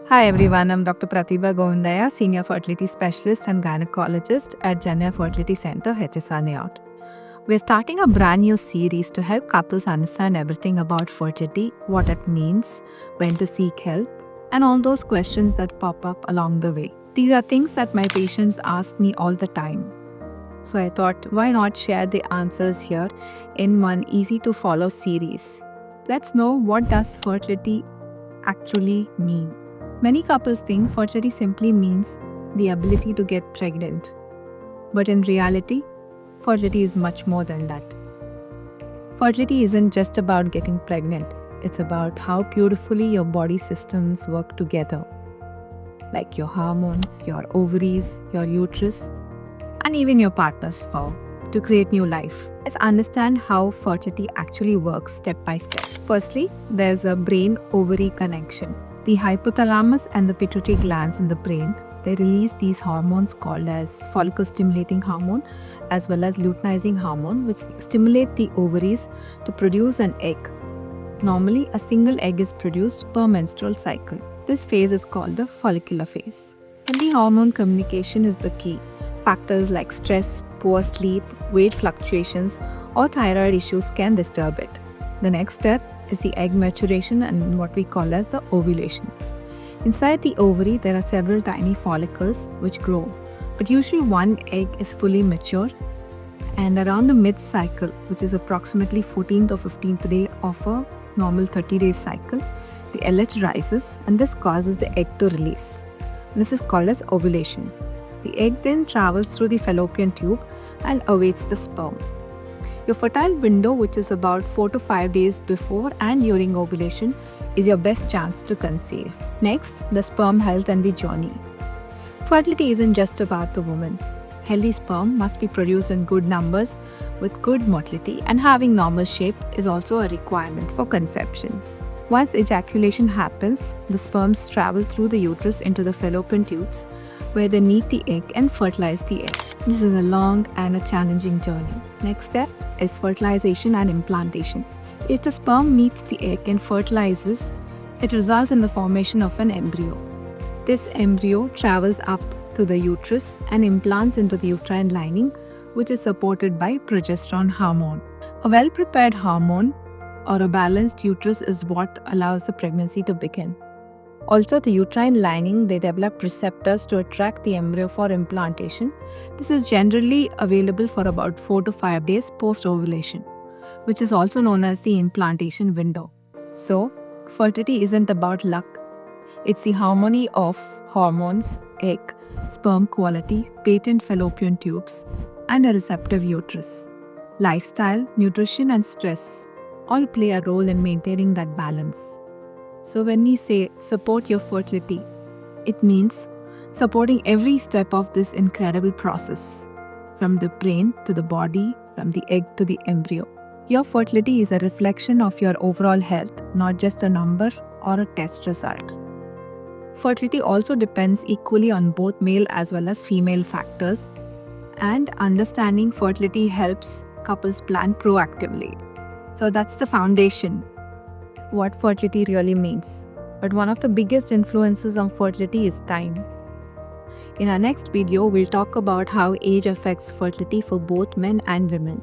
Hi everyone, I'm Dr. Pratibha Govindaya, Senior Fertility Specialist and Gynecologist at Janya Fertility Center, HSR Neot. We're starting a brand new series to help couples understand everything about fertility, what it means, when to seek help, and all those questions that pop up along the way. These are things that my patients ask me all the time. So I thought, why not share the answers here in one easy to follow series? Let's know, what does fertility actually mean? Many couples think fertility simply means the ability to get pregnant. But in reality, fertility is much more than that. Fertility isn't just about getting pregnant, it's about how beautifully your body systems work together, like your hormones, your ovaries, your uterus, and even your partner's sperm, to create new life. Let's understand how fertility actually works step by step. Firstly, there's a brain-ovary connection. The hypothalamus and the pituitary glands in the brain, they release these hormones called as follicle stimulating hormone as well as luteinizing hormone, which stimulate the ovaries to produce an egg. Normally, a single egg is produced per menstrual cycle. This phase is called the follicular phase. And the hormone communication is the key. Factors like stress, poor sleep, weight fluctuations, or thyroid issues can disturb it. The next step is the egg maturation and what we call as the ovulation. Inside the ovary, there are several tiny follicles which grow, but usually one egg is fully mature, and around the mid-cycle, which is approximately 14th or 15th day of a normal 30-day cycle, the LH rises and this causes the egg to release. This is called as ovulation. The egg then travels through the fallopian tube and awaits the sperm. Your fertile window, which is about 4 to 5 days before and during ovulation, is your best chance to conceive. Next, the sperm health and the journey. Fertility isn't just about the woman. Healthy sperm must be produced in good numbers with good motility, and having normal shape is also a requirement for conception. Once ejaculation happens, the sperms travel through the uterus into the fallopian tubes, where they meet the egg and fertilize the egg. This is a long and a challenging journey. Next step is fertilization and implantation. If the sperm meets the egg and fertilizes, it results in the formation of an embryo. This embryo travels up to the uterus and implants into the uterine lining, which is supported by progesterone hormone. A well-prepared hormone or a balanced uterus is what allows the pregnancy to begin. Also, the uterine lining, they develop receptors to attract the embryo for implantation. This is generally available for about 4 to 5 days post-ovulation, which is also known as the implantation window. So, fertility isn't about luck. It's the harmony of hormones, egg, sperm quality, patent fallopian tubes, and a receptive uterus. Lifestyle, nutrition, and stress all play a role in maintaining that balance. So when we say support your fertility, it means supporting every step of this incredible process, from the brain to the body, from the egg to the embryo. Your fertility is a reflection of your overall health, not just a number or a test result. Fertility also depends equally on both male as well as female factors, and understanding fertility helps couples plan proactively. So that's the foundation, what fertility really means. But one of the biggest influences on fertility is time. In our next video, we'll talk about how age affects fertility for both men and women.